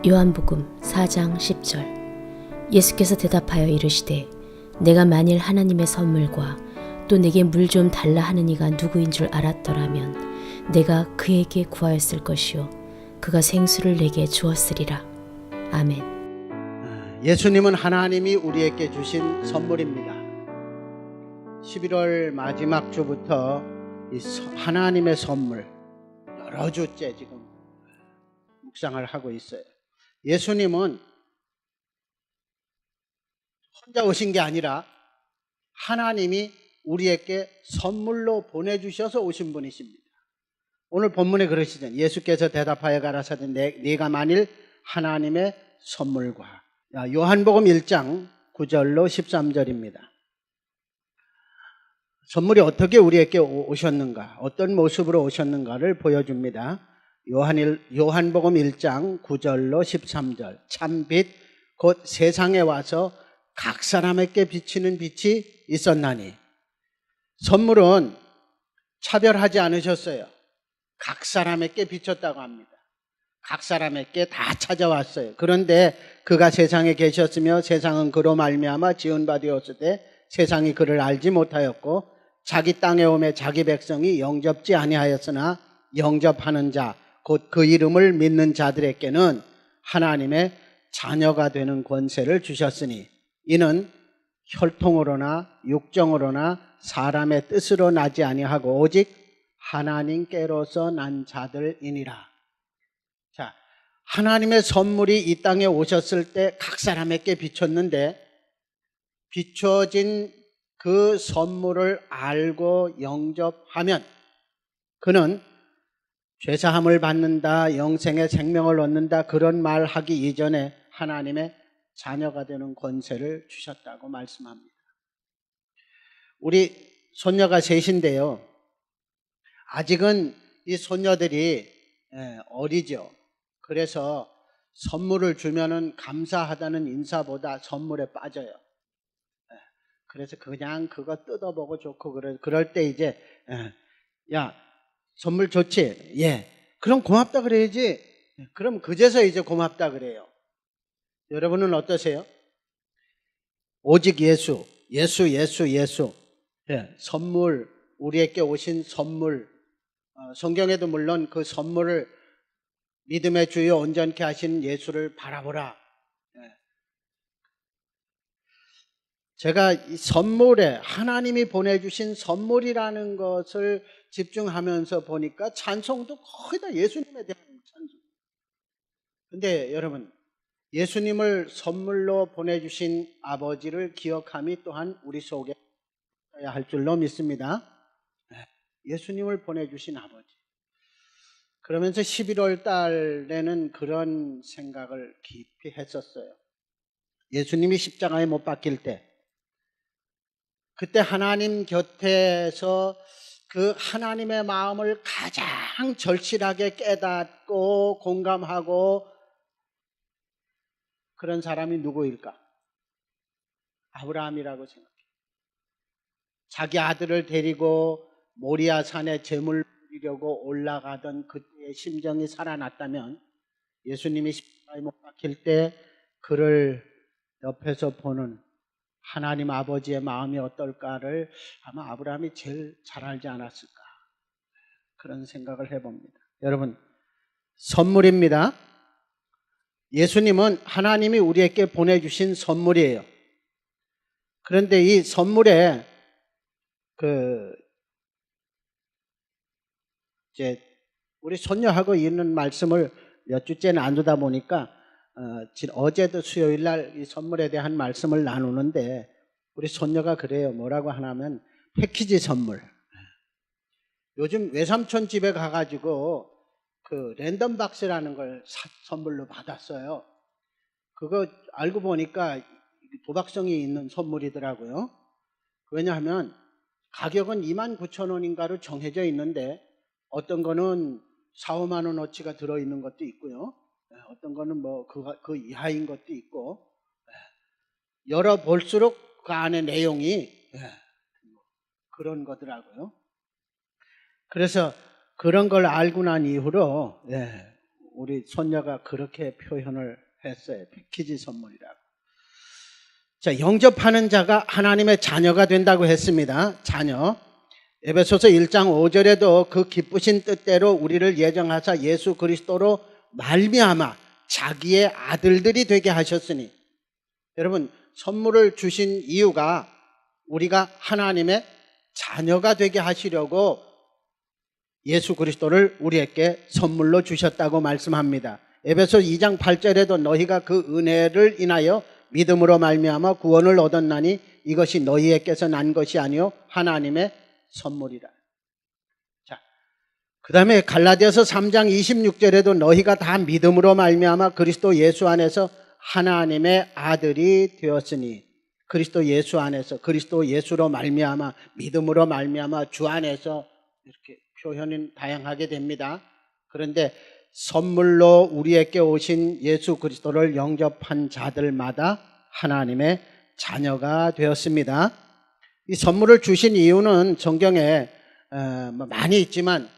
요한복음 4장 10절. 예수께서 대답하여 이르시되 내가 만일 하나님의 선물과 또 내게 물 좀 달라 하는 이가 누구인 줄 알았더라면 내가 그에게 구하였을 것이요 그가 생수를 내게 주었으리라. 아멘. 예수님은 하나님이 우리에게 주신 선물입니다. 11월 마지막 주부터 이 하나님의 선물 여러 주째 지금 묵상을 하고 있어요. 예수님은 혼자 오신 게 아니라 하나님이 우리에게 선물로 보내주셔서 오신 분이십니다. 오늘 본문에 그러시잖아요. 예수께서 대답하여 가라사대 네가 만일 하나님의 선물과. 요한복음 1장 9절로 13절입니다. 선물이 어떻게 우리에게 오셨는가, 어떤 모습으로 오셨는가를 보여줍니다. 요한복음 1장 9절로 13절. 참빛 곧 세상에 와서 각 사람에게 비치는 빛이 있었나니. 선물은 차별하지 않으셨어요. 각 사람에게 비쳤다고 합니다. 각 사람에게 다 찾아왔어요. 그런데 그가 세상에 계셨으며 세상은 그로 말미암아 지은 바 되었으되 세상이 그를 알지 못하였고 자기 땅에 오매 자기 백성이 영접지 아니하였으나 영접하는 자 곧 그 이름을 믿는 자들에게는 하나님의 자녀가 되는 권세를 주셨으니 이는 혈통으로나 육정으로나 사람의 뜻으로 나지 아니하고 오직 하나님께로서 난 자들이니라. 자, 하나님의 선물이 이 땅에 오셨을 때 각 사람에게 비쳤는데 비춰진 그 선물을 알고 영접하면 그는 죄사함을 받는다, 영생의 생명을 얻는다, 그런 말 하기 이전에 하나님의 자녀가 되는 권세를 주셨다고 말씀합니다. 우리 손녀가 셋인데요. 아직은 이 손녀들이 어리죠. 그래서 선물을 주면은 감사하다는 인사보다 선물에 빠져요. 그래서 그냥 그거 뜯어보고 좋고 그럴 때 이제 야, 선물 좋지? 예. 그럼 고맙다 그래야지. 그럼 그제서 이제 고맙다 그래요. 여러분은 어떠세요? 오직 예수. 예. 선물, 우리에게 오신 선물. 성경에도 물론 그 선물을 믿음의 주요 온전케 하신 예수를 바라보라. 제가 이 선물에 하나님이 보내주신 선물이라는 것을 집중하면서 보니까 찬송도 거의 다 예수님에 대한 찬송. 근데 여러분, 예수님을 선물로 보내주신 아버지를 기억함이 또한 우리 속에 있어야 할 줄로 믿습니다. 예수님을 보내주신 아버지. 그러면서 11월 달에는 그런 생각을 깊이 했었어요. 예수님이 십자가에 못 박힐 때 그때 하나님 곁에서 그 하나님의 마음을 가장 절실하게 깨닫고 공감하고 그런 사람이 누구일까? 아브라함이라고 생각해요. 자기 아들을 데리고 모리아 산에 제물 드리려고 올라가던 그때의 심정이 살아났다면 예수님이 십자가에 못 박힐 때 그를 옆에서 보는 하나님 아버지의 마음이 어떨까를 아마 아브라함이 제일 잘 알지 않았을까, 그런 생각을 해봅니다. 여러분, 선물입니다. 예수님은 하나님이 우리에게 보내주신 선물이에요. 그런데 이 선물에 이제 우리 손녀하고 있는 말씀을 몇 주째 나누다 보니까 어제도 수요일 날 이 선물에 대한 말씀을 나누는데 우리 손녀가 그래요. 뭐라고 하냐면 패키지 선물. 요즘 외삼촌 집에 가가지고 그 랜덤 박스라는 걸 선물로 받았어요. 그거 알고 보니까 도박성이 있는 선물이더라고요. 왜냐하면 가격은 29,000원인가로 정해져 있는데 어떤 거는 4, 5만 원어치가 들어있는 것도 있고요. 어떤 거는 뭐 그 이하인 것도 있고, 열어볼수록 그 안에 내용이 그런 거더라고요. 그래서 그런 걸 알고 난 이후로 우리 손녀가 그렇게 표현을 했어요. 패키지 선물이라고. 자, 영접하는 자가 하나님의 자녀가 된다고 했습니다. 자녀. 에베소서 1장 5절에도 그 기쁘신 뜻대로 우리를 예정하사 예수 그리스도로 말미암아 자기의 아들들이 되게 하셨으니. 여러분, 선물을 주신 이유가 우리가 하나님의 자녀가 되게 하시려고 예수 그리스도를 우리에게 선물로 주셨다고 말씀합니다. 에베소 2장 8절에도 너희가 그 은혜를 인하여 믿음으로 말미암아 구원을 얻었나니 이것이 너희에게서 난 것이 아니요 하나님의 선물이라. 자, 그 다음에 갈라디아서 3장 26절에도 너희가 다 믿음으로 말미암아 그리스도 예수 안에서 하나님의 아들이 되었으니, 그리스도 예수 안에서, 그리스도 예수로 말미암아, 믿음으로 말미암아, 주 안에서, 이렇게 표현은 다양하게 됩니다. 그런데 선물로 우리에게 오신 예수 그리스도를 영접한 자들마다 하나님의 자녀가 되었습니다. 이 선물을 주신 이유는 성경에 많이 있지만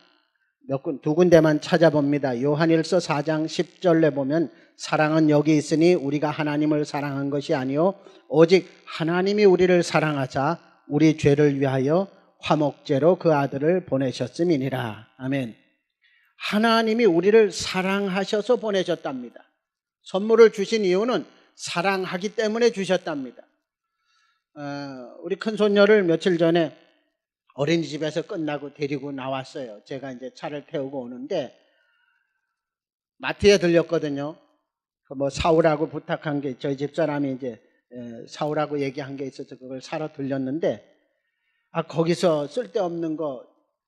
두 군데만 찾아봅니다. 요한일서 4장 10절에 보면 사랑은 여기 있으니 우리가 하나님을 사랑한 것이 아니요 오직 하나님이 우리를 사랑하사 우리 죄를 위하여 화목제로 그 아들을 보내셨음이니라. 아멘. 하나님이 우리를 사랑하셔서 보내셨답니다. 선물을 주신 이유는 사랑하기 때문에 주셨답니다. 우리 큰손녀를 며칠 전에 어린이집에서 끝나고 데리고 나왔어요. 제가 이제 차를 태우고 오는데 마트에 들렸거든요. 뭐 사오라고 부탁한 게, 저희 집사람이 이제 사오라고 얘기한 게 있어서 그걸 사러 들렸는데, 거기서 쓸데없는 거,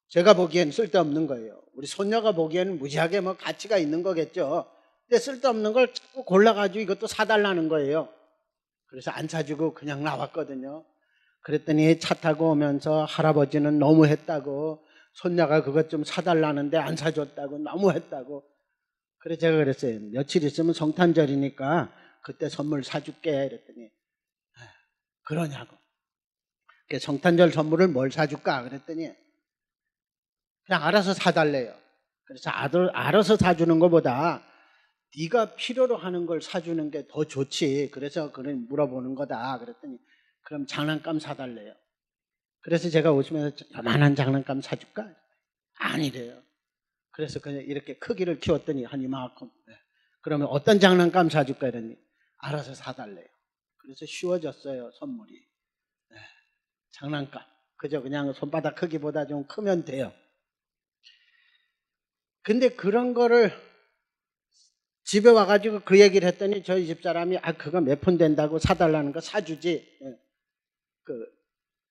제가 보기엔 쓸데없는 거예요. 우리 손녀가 보기에는 무지하게 뭐 가치가 있는 거겠죠. 근데 쓸데없는 걸 자꾸 골라가지고 이것도 사달라는 거예요. 그래서 안 사주고 그냥 나왔거든요. 그랬더니 차 타고 오면서 할아버지는 너무했다고, 손녀가 그것 좀 사달라는데 안 사줬다고, 너무했다고. 그래서 제가 그랬어요. 며칠 있으면 성탄절이니까 그때 선물 사줄게. 그랬더니 그러냐고. 성탄절 선물을 뭘 사줄까? 그랬더니 그냥 알아서 사달래요. 그래서 알아서 사주는 것보다 네가 필요로 하는 걸 사주는 게 더 좋지. 그래서 그런 물어보는 거다. 그랬더니 그럼 장난감 사달래요. 그래서 제가 웃으면서 요만한 장난감 사줄까? 아니래요. 그래서 그냥 이렇게 크기를 키웠더니 한 이만큼. 그러면 어떤 장난감 사줄까? 이러니 알아서 사달래요. 그래서 쉬워졌어요, 선물이. 장난감. 그저 그냥 손바닥 크기보다 좀 크면 돼요. 근데 그런 거를 집에 와가지고 그 얘기를 했더니 저희 집사람이 그거 몇 푼 된다고 사달라는 거 사주지.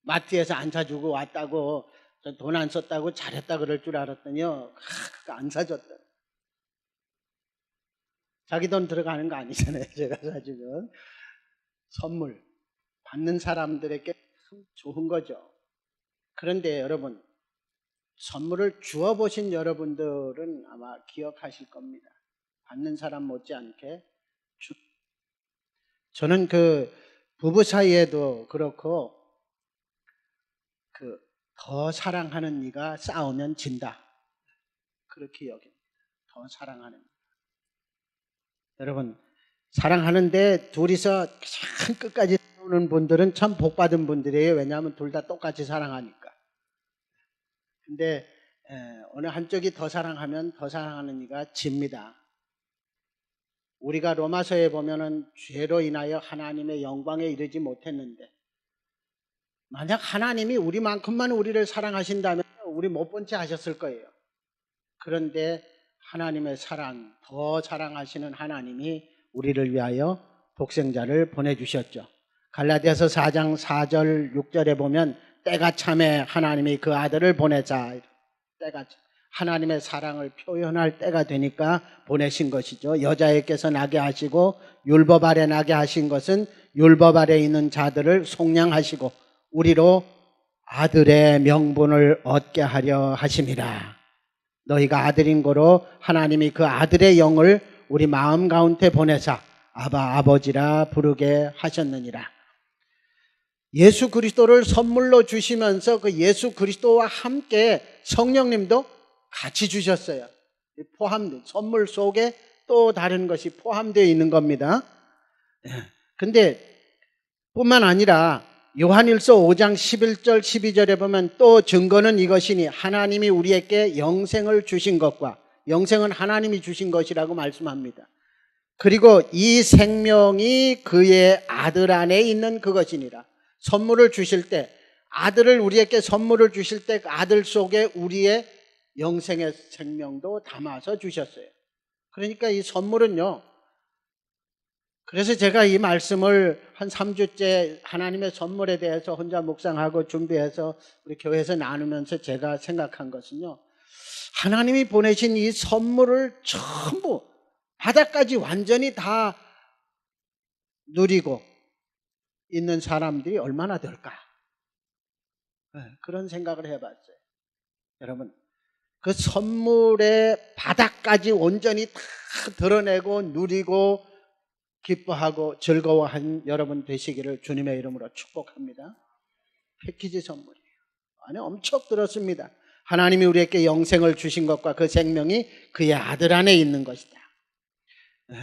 마트에서 안 사주고 왔다고, 돈 안 썼다고 잘했다 그럴 줄 알았더니요. 그거 안 사줬다. 자기 돈 들어가는 거 아니잖아요. 제가 사주면. 선물 받는 사람들에게 참 좋은 거죠. 그런데 여러분, 선물을 주어보신 여러분들은 아마 기억하실 겁니다. 받는 사람 못지않게. 저는 그 부부 사이에도 그렇고, 더 사랑하는 이가 싸우면 진다. 그렇게 여깁니다. 더 사랑하는 이가. 여러분, 사랑하는데 둘이서 참 끝까지 싸우는 분들은 참 복받은 분들이에요. 왜냐하면 둘 다 똑같이 사랑하니까. 근데 어느 한쪽이 더 사랑하면 더 사랑하는 이가 집니다. 우리가 로마서에 보면은 죄로 인하여 하나님의 영광에 이르지 못했는데, 만약 하나님이 우리만큼만 우리를 사랑하신다면 우리 못 본 채 하셨을 거예요. 그런데 하나님의 사랑, 더 사랑하시는 하나님이 우리를 위하여 독생자를 보내주셨죠. 갈라디아서 4장 4절 6절에 보면 때가 참에 하나님이 그 아들을 보내자. 때가 하나님의 사랑을 표현할 때가 되니까 보내신 것이죠. 여자에게서 나게 하시고 율법 아래 나게 하신 것은 율법 아래 있는 자들을 속량하시고 우리로 아들의 명분을 얻게 하려 하심이라. 너희가 아들인 거로 하나님이 그 아들의 영을 우리 마음 가운데 보내사 아바 아버지라 부르게 하셨느니라. 예수 그리스도를 선물로 주시면서 그 예수 그리스도와 함께 성령님도 같이 주셨어요. 선물 속에 또 다른 것이 포함되어 있는 겁니다. 근데 뿐만 아니라 요한일서 5장 11절 12절에 보면 또 증거는 이것이니 하나님이 우리에게 영생을 주신 것과, 영생은 하나님이 주신 것이라고 말씀합니다. 그리고 이 생명이 그의 아들 안에 있는 그것이니라. 선물을 주실 때, 아들을 우리에게 선물을 주실 때 그 아들 속에 우리의 영생의 생명도 담아서 주셨어요. 그러니까 이 선물은요, 그래서 제가 이 말씀을 한 3주째 하나님의 선물에 대해서 혼자 묵상하고 준비해서 우리 교회에서 나누면서 제가 생각한 것은요, 하나님이 보내신 이 선물을 전부 바닥까지 완전히 다 누리고 있는 사람들이 얼마나 될까? 그런 생각을 해봤어요. 여러분, 그 선물의 바닥까지 온전히 다 드러내고 누리고 기뻐하고 즐거워한 여러분 되시기를 주님의 이름으로 축복합니다. 패키지 선물이에요. 안에 엄청 들었습니다. 하나님이 우리에게 영생을 주신 것과 그 생명이 그의 아들 안에 있는 것이다.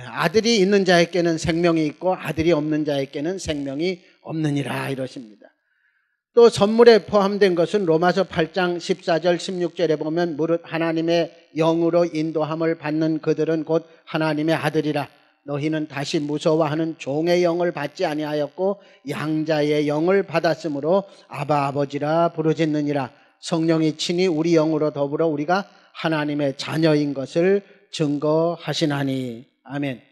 아들이 있는 자에게는 생명이 있고 아들이 없는 자에게는 생명이 없느니라 이러십니다. 또 선물에 포함된 것은 로마서 8장 14절 16절에 보면 무릇 하나님의 영으로 인도함을 받는 그들은 곧 하나님의 아들이라. 너희는 다시 무서워하는 종의 영을 받지 아니하였고 양자의 영을 받았으므로 아바 아버지라 부르짖느니라. 성령이 친히 우리 영으로 더불어 우리가 하나님의 자녀인 것을 증거하시나니. 아멘.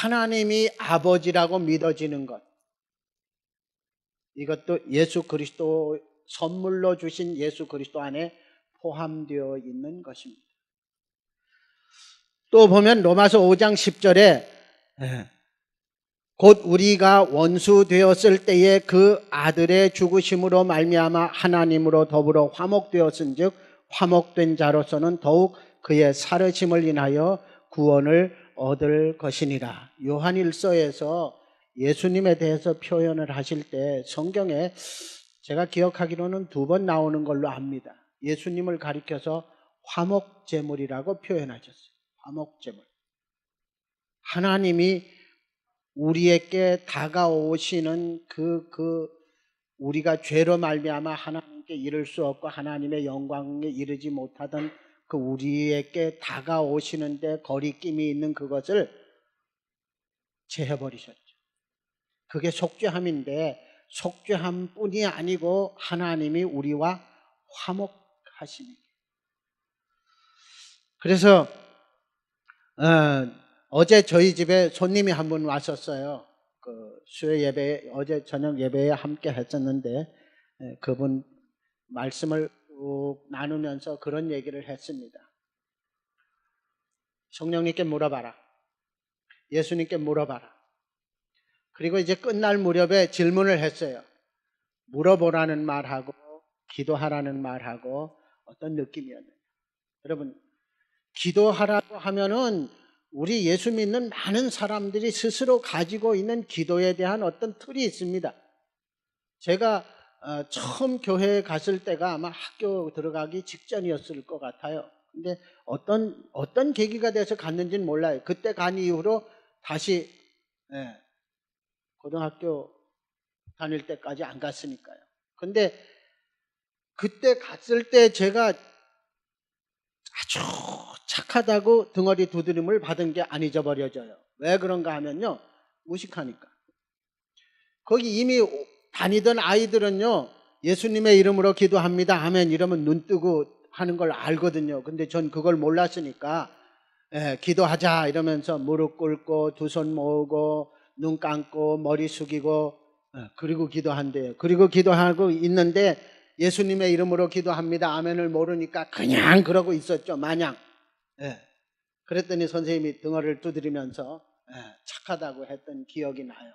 하나님이 아버지라고 믿어지는 것, 이것도 예수 그리스도 선물로 주신 예수 그리스도 안에 포함되어 있는 것입니다. 또 보면 로마서 5장 10절에 곧 우리가 원수 되었을 때에 그 아들의 죽으심으로 말미암아 하나님으로 더불어 화목되었은즉 화목된 자로서는 더욱 그의 살으심을 인하여 구원을 얻을 것이니라. 요한일서에서 예수님에 대해서 표현을 하실 때 성경에 제가 기억하기로는 2번 나오는 걸로 압니다. 예수님을 가리켜서 화목제물이라고 표현하셨어요. 화목제물. 하나님이 우리에게 다가오시는 우리가 죄로 말미암아 하나님께 이를 수 없고 하나님의 영광에 이르지 못하던 그 우리에게 다가오시는데 거리낌이 있는 그것을 제해버리셨죠. 그게 속죄함인데 속죄함뿐이 아니고 하나님이 우리와 화목하시니. 그래서 어제 저희 집에 손님이 한 분 왔었어요. 그 수요 예배, 어제 저녁 예배에 함께 했었는데 그분 말씀을 나누면서 그런 얘기를 했습니다. 성령님께 물어봐라. 예수님께 물어봐라. 그리고 이제 끝날 무렵에 질문을 했어요. 물어보라는 말하고 기도하라는 말하고 어떤 느낌이었나요? 여러분, 기도하라고 하면은 우리 예수 믿는 많은 사람들이 스스로 가지고 있는 기도에 대한 어떤 틀이 있습니다. 제가 처음 교회에 갔을 때가 아마 학교 들어가기 직전이었을 것 같아요. 근데 어떤 계기가 돼서 갔는지는 몰라요. 그때 간 이후로 다시 고등학교 다닐 때까지 안 갔으니까요. 근데 그때 갔을 때 제가 아주 착하다고 등어리 두드림을 받은 게 안 잊어버려져요. 왜 그런가 하면요, 무식하니까. 거기 이미 다니던 아이들은요, 예수님의 이름으로 기도합니다 하면 이러면 눈 뜨고 하는 걸 알거든요. 근데 전 그걸 몰랐으니까 기도하자 이러면서 무릎 꿇고 두 손 모으고 눈 감고 머리 숙이고 그리고 기도한대요. 그리고 기도하고 있는데 예수님의 이름으로 기도합니다 아멘을 모르니까 그냥 그러고 있었죠. 마냥. 그랬더니 선생님이 등어를 두드리면서 착하다고 했던 기억이 나요.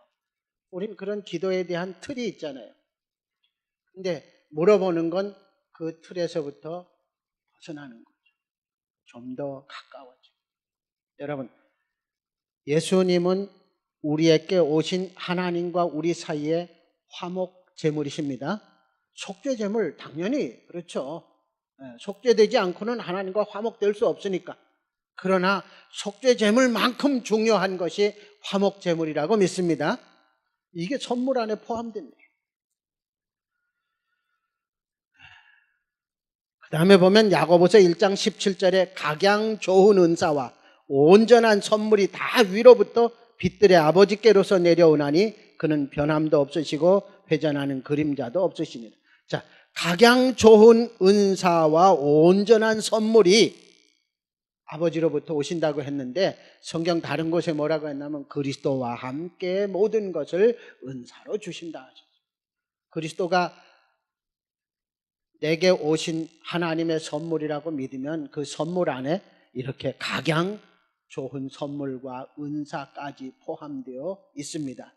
우린 그런 기도에 대한 틀이 있잖아요. 근데 물어보는 건 그 틀에서부터 벗어나는 거죠. 좀 더 가까워져. 여러분, 예수님은 우리에게 오신 하나님과 우리 사이에 화목 제물이십니다. 속죄 제물 당연히 그렇죠. 속죄되지 않고는 하나님과 화목될 수 없으니까. 그러나 속죄제물만큼 중요한 것이 화목제물이라고 믿습니다. 이게 선물 안에 포함됩니다. 그 다음에 보면 야고보서 1장 17절에 각양 좋은 은사와 온전한 선물이 다 위로부터 빛들의 아버지께로서 내려오나니 그는 변함도 없으시고 회전하는 그림자도 없으시니라. 자, 각양 좋은 은사와 온전한 선물이 아버지로부터 오신다고 했는데 성경 다른 곳에 뭐라고 했냐면 그리스도와 함께 모든 것을 은사로 주신다 하셨어요. 그리스도가 내게 오신 하나님의 선물이라고 믿으면 그 선물 안에 이렇게 각양 좋은 선물과 은사까지 포함되어 있습니다.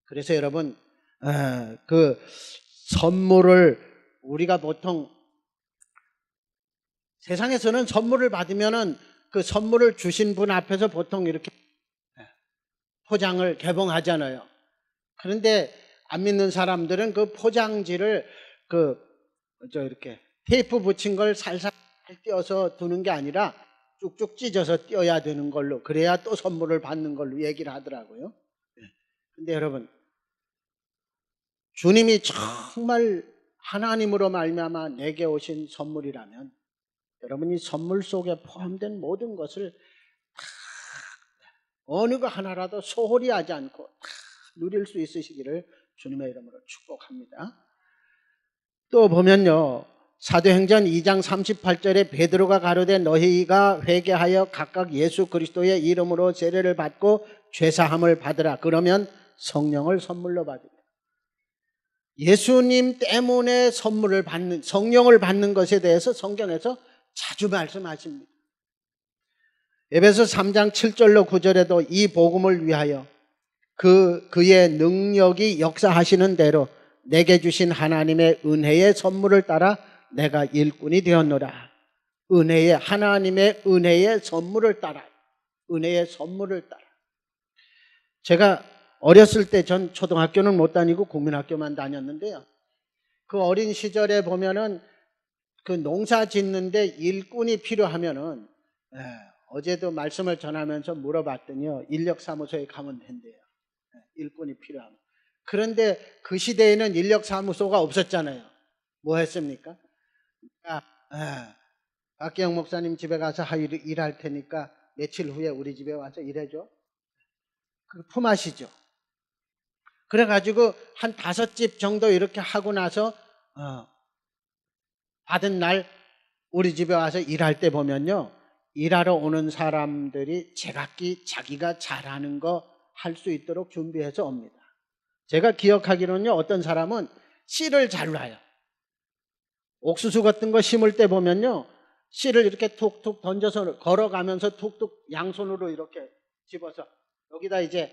그래서 여러분 그 선물을 우리가 보통 세상에서는 선물을 받으면은 그 선물을 주신 분 앞에서 보통 이렇게 포장을 개봉하잖아요. 그런데 안 믿는 사람들은 그 포장지를 이렇게 테이프 붙인 걸 살살 띄어서 두는 게 아니라 쭉쭉 찢어서 띄어야 되는 걸로, 그래야 또 선물을 받는 걸로 얘기를 하더라고요. 근데 여러분, 주님이 정말 하나님으로 말미암아 내게 오신 선물이라면 여러분이 선물 속에 포함된 모든 것을 어느 거 하나라도 소홀히 하지 않고 다 누릴 수 있으시기를 주님의 이름으로 축복합니다. 또 보면요, 사도행전 2장 38절에 베드로가 가로되 너희가 회개하여 각각 예수 그리스도의 이름으로 세례를 받고 죄사함을 받으라. 그러면 성령을 선물로 받으라. 예수님 때문에 선물을 받는, 성령을 받는 것에 대해서 성경에서 자주 말씀하십니다. 에베소 3장 7절로 9절에도 이 복음을 위하여 그의 능력이 역사하시는 대로 내게 주신 하나님의 은혜의 선물을 따라 내가 일꾼이 되었노라. 하나님의 은혜의 선물을 따라, 은혜의 선물을 따라. 제가 어렸을 때 전 초등학교는 못 다니고 국민학교만 다녔는데요. 그 어린 시절에 보면은 그 농사 짓는데 일꾼이 필요하면은 어제도 말씀을 전하면서 물어봤더니요, 인력사무소에 가면 된대요. 일꾼이 필요하면. 그런데 그 시대에는 인력사무소가 없었잖아요. 뭐 했습니까? 박기영 목사님 집에 가서 일할 테니까 며칠 후에 우리 집에 와서 일해줘. 그 품앗이죠. 그래가지고 한 5집 정도 이렇게 하고 나서 받은 날 우리 집에 와서 일할 때 보면요, 일하러 오는 사람들이 제각기 자기가 잘하는 거 할 수 있도록 준비해서 옵니다. 제가 기억하기로는요, 어떤 사람은 씨를 잘 놔요. 옥수수 같은 거 심을 때 보면요, 씨를 이렇게 툭툭 던져서 걸어가면서 툭툭 양손으로 이렇게 집어서 여기다 이제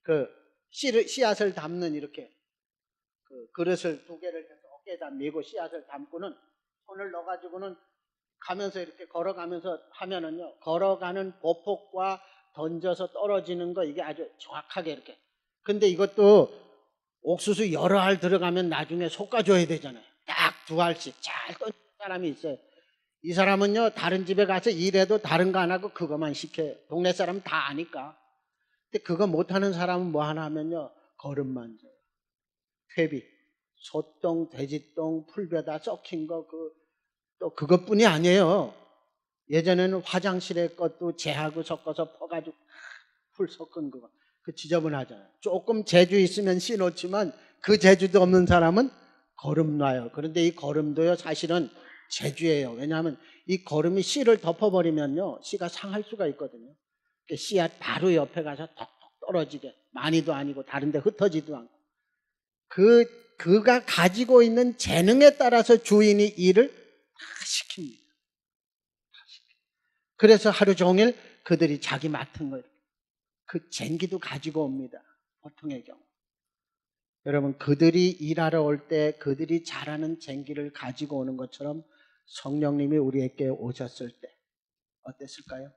그 씨앗을 담는 이렇게 그 그릇을 2개를 해서 어깨에다 메고 씨앗을 담고는 손을 넣어가지고는 가면서 이렇게 걸어가면서 하면은요, 걸어가는 보폭과 던져서 떨어지는 거 이게 아주 정확하게 이렇게. 근데 이것도 옥수수 여러 알 들어가면 나중에 솎아줘야 되잖아요. 딱 2알씩 잘 던지는 사람이 있어요. 이 사람은요, 다른 집에 가서 일해도 다른 거 안 하고 그것만 시켜요. 동네 사람 다 아니까. 근데 그거 못하는 사람은 뭐 하나 하면요, 거름만 져요. 퇴비, 소똥, 돼지똥, 풀벼다 썩힌 거, 또 그것뿐이 아니에요. 예전에는 화장실에 것도 재하고 섞어서 퍼가지고 풀 섞은 거, 그 지저분하잖아요. 조금 재주 있으면 씻놓지만 그 재주도 없는 사람은 거름 놔요. 그런데 이 거름도요, 사실은 재주예요. 왜냐하면 이 거름이 씨를 덮어버리면요, 씨가 상할 수가 있거든요. 씨앗 바로 옆에 가서 톡톡 떨어지게, 많이도 아니고 다른 데 흩어지도 않고, 그가 가지고 있는 재능에 따라서 주인이 일을 다 시킵니다. 그래서 하루 종일 그들이 자기 맡은 거, 그 쟁기도 가지고 옵니다. 보통의 경우. 여러분, 그들이 일하러 올 때 그들이 잘하는 쟁기를 가지고 오는 것처럼 성령님이 우리에게 오셨을 때 어땠을까요?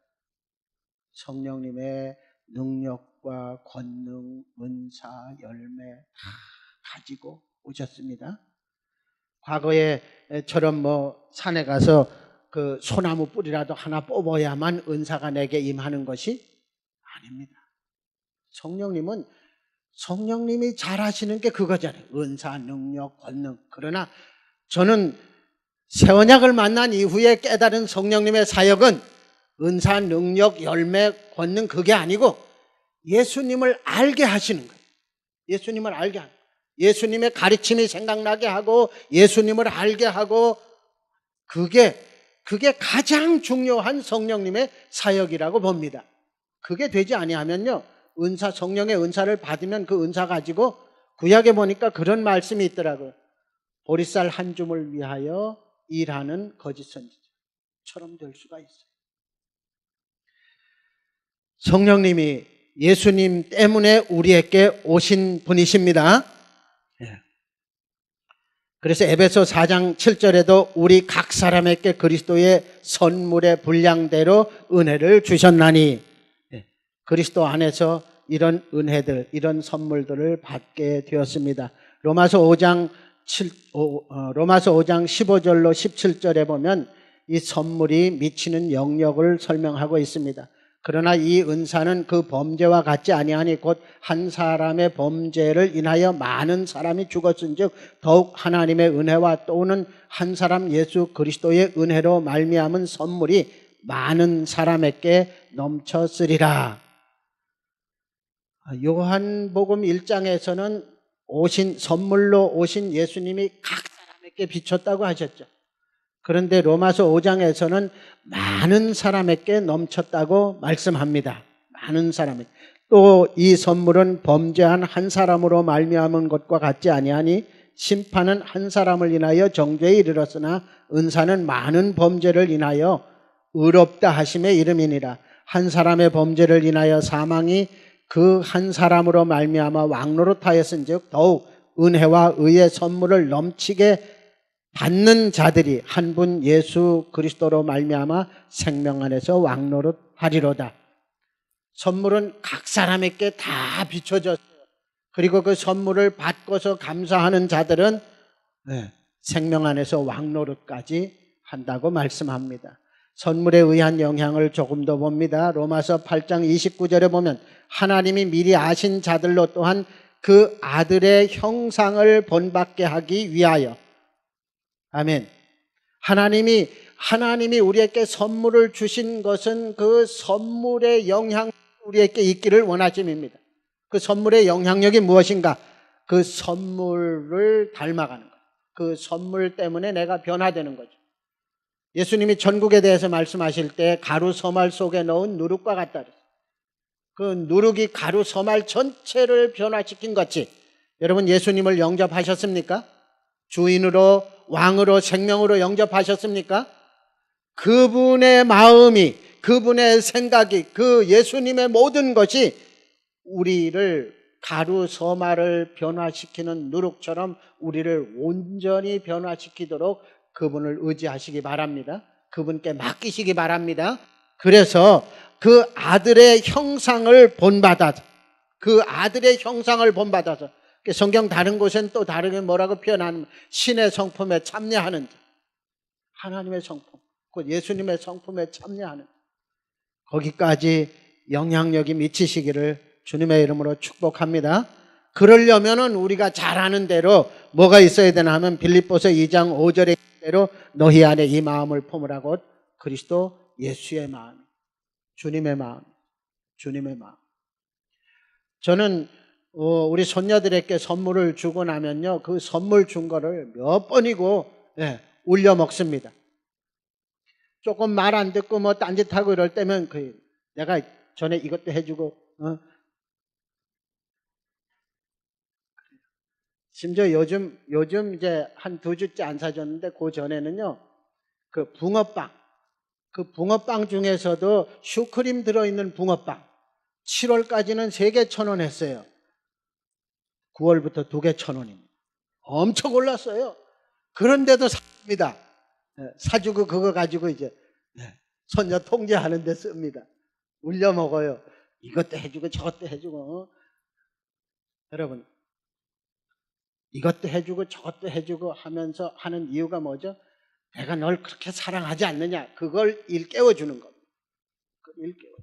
성령님의 능력과 권능, 은사, 열매 다 가지고 오셨습니다. 과거에처럼 뭐 산에 가서 그 소나무 뿌리라도 하나 뽑아야만 은사가 내게 임하는 것이 아닙니다. 성령님이 잘하시는 게 그거잖아요. 은사, 능력, 권능. 그러나 저는 새 언약을 만난 이후에 깨달은 성령님의 사역은 은사, 능력, 열매, 권능 그게 아니고 예수님을 알게 하시는 거예요. 예수님을 알게 하는 거예요. 예수님의 가르침이 생각나게 하고 예수님을 알게 하고 그게 가장 중요한 성령님의 사역이라고 봅니다. 그게 되지 아니하면요. 성령의 은사를 받으면 그 은사 가지고 구약에 보니까 그런 말씀이 있더라고요. 보리쌀 한 줌을 위하여 일하는 거짓 선지자처럼 될 수가 있어요. 성령님이 예수님 때문에 우리에게 오신 분이십니다. 그래서 에베소 4장 7절에도 우리 각 사람에게 그리스도의 선물의 분량대로 은혜를 주셨나니 그리스도 안에서 이런 은혜들, 이런 선물들을 받게 되었습니다. 로마서 5장 15절로 17절에 보면 이 선물이 미치는 영역을 설명하고 있습니다. 그러나 이 은사는 그 범죄와 같지 아니하니 곧 한 사람의 범죄를 인하여 많은 사람이 죽었은즉 더욱 하나님의 은혜와 또는 한 사람 예수 그리스도의 은혜로 말미암은 선물이 많은 사람에게 넘쳤으리라. 요한복음 1장에서는 선물로 오신 예수님이 각 사람에게 비쳤다고 하셨죠. 그런데 로마서 5장에서는 많은 사람에게 넘쳤다고 말씀합니다. 많은 사람에게. 또 이 선물은 범죄한 한 사람으로 말미암은 것과 같지 아니하니 심판은 한 사람을 인하여 정죄에 이르렀으나 은사는 많은 범죄를 인하여 의롭다 하심의 이름이니라. 한 사람의 범죄를 인하여 사망이 그 한 사람으로 말미암아 왕노릇하였은즉 더욱 은혜와 의의 선물을 넘치게 받는 자들이 한 분 예수 그리스도로 말미암아 생명 안에서 왕노릇하리로다. 선물은 각 사람에게 다 비춰졌어요. 그리고 그 선물을 받고서 감사하는 자들은 생명 안에서 왕노릇까지 한다고 말씀합니다. 선물에 의한 영향을 조금 더 봅니다. 로마서 8장 29절에 보면 하나님이 미리 아신 자들로 또한 그 아들의 형상을 본받게 하기 위하여. 아멘. 하나님이 우리에게 선물을 주신 것은 그 선물의 영향 우리에게 있기를 원하심입니다. 그 선물의 영향력이 무엇인가? 그 선물을 닮아가는 것. 그 선물 때문에 내가 변화되는 거죠. 예수님이 천국에 대해서 말씀하실 때 가루 서말 속에 넣은 누룩과 같다. 그 누룩이 가루 서말 전체를 변화시킨 것이 여러분 예수님을 영접하셨습니까? 주인으로 왕으로 생명으로 영접하셨습니까? 그분의 마음이 그분의 생각이 그 예수님의 모든 것이 우리를 가루 서말을 변화시키는 누룩처럼 우리를 온전히 변화시키도록 그분을 의지하시기 바랍니다. 그분께 맡기시기 바랍니다. 그래서 그 아들의 형상을 본받아서 성경 다른 곳엔 또 다르게 뭐라고 표현하는 신의 성품에 참여하는 자. 하나님의 성품, 곧 예수님의 성품에 참여하는 자. 거기까지 영향력이 미치시기를 주님의 이름으로 축복합니다. 그러려면은 우리가 잘 아는 대로 뭐가 있어야 되나 하면 빌립보서 2장 5절에 대로 너희 안에 이 마음을 품으라고 그리스도 예수의 마음, 주님의 마음. 저는 우리 손녀들에게 선물을 주고 나면요 그 선물 준 거를 몇 번이고 울려 먹습니다. 조금 말 안 듣고 뭐 딴짓하고 이럴 때면 내가 전에 이것도 해주고 심지어 요즘 이제 한 2주째 안 사줬는데 그 전에는요 그 붕어빵 중에서도 슈크림 들어있는 붕어빵 7월까지는 3개 1,000원 했어요. 9월부터 2개 1,000원입니다. 엄청 올랐어요. 그런데도 삽니다. 사주고 그거 가지고 이제 손녀 통제하는 데 씁니다. 울려 먹어요. 이것도 해주고 저것도 해주고. 여러분 이것도 해주고 저것도 해주고 하면서 하는 이유가 뭐죠? 내가 널 그렇게 사랑하지 않느냐, 그걸 일깨워주는 겁니다. 그걸 일깨워줘.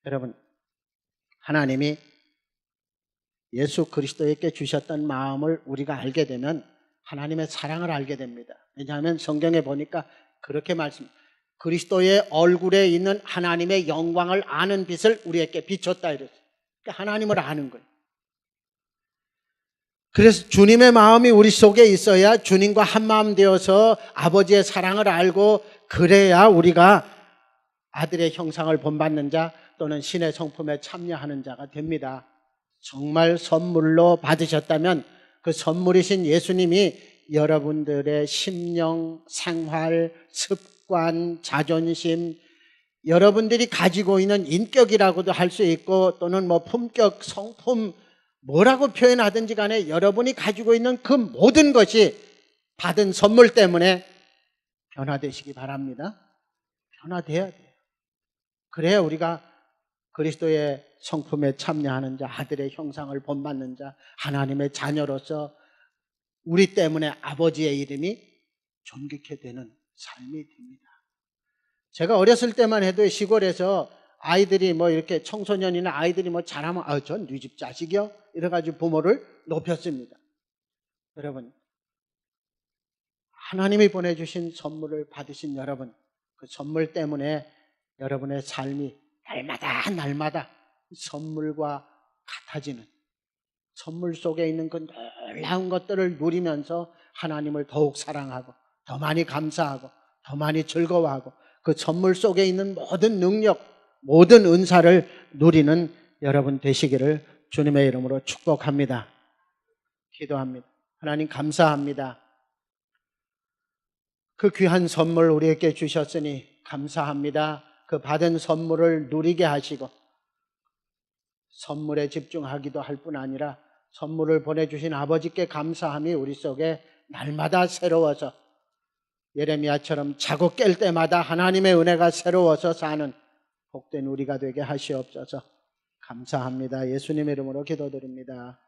여러분, 하나님이 예수 그리스도에게 주셨던 마음을 우리가 알게 되면 하나님의 사랑을 알게 됩니다. 왜냐하면 성경에 보니까 그렇게 그리스도의 얼굴에 있는 하나님의 영광을 아는 빛을 우리에게 비췄다 이랬어요. 그러니까 하나님을 아는 거예요. 그래서 주님의 마음이 우리 속에 있어야 주님과 한마음 되어서 아버지의 사랑을 알고, 그래야 우리가 아들의 형상을 본받는 자 또는 신의 성품에 참여하는 자가 됩니다. 정말 선물로 받으셨다면 그 선물이신 예수님이 여러분들의 심령, 생활, 습관, 자존심, 여러분들이 가지고 있는 인격이라고도 할 수 있고, 또는 뭐 품격, 성품, 뭐라고 표현하든지 간에 여러분이 가지고 있는 그 모든 것이 받은 선물 때문에 변화되시기 바랍니다. 변화돼야 돼요. 그래야 우리가 그리스도의 성품에 참여하는 자, 아들의 형상을 본받는 자, 하나님의 자녀로서 우리 때문에 아버지의 이름이 존귀케 되는 삶이 됩니다. 제가 어렸을 때만 해도 시골에서 아이들이 뭐 이렇게 청소년이나 아이들이 뭐 잘하면 전 네 집 자식이요? 이래가지고 부모를 높였습니다. 여러분, 하나님이 보내주신 선물을 받으신 여러분, 그 선물 때문에 여러분의 삶이 날마다 선물과 같아지는, 선물 속에 있는 그 놀라운 것들을 누리면서 하나님을 더욱 사랑하고 더 많이 감사하고 더 많이 즐거워하고 그 선물 속에 있는 모든 능력, 모든 은사를 누리는 여러분 되시기를 주님의 이름으로 축복합니다. 기도합니다. 하나님 감사합니다. 그 귀한 선물 우리에게 주셨으니 감사합니다. 그 받은 선물을 누리게 하시고 선물에 집중하기도 할 뿐 아니라 선물을 보내주신 아버지께 감사함이 우리 속에 날마다 새로워서 예레미야처럼 자고 깰 때마다 하나님의 은혜가 새로워서 사는 복된 우리가 되게 하시옵소서. 감사합니다. 예수님의 이름으로 기도드립니다.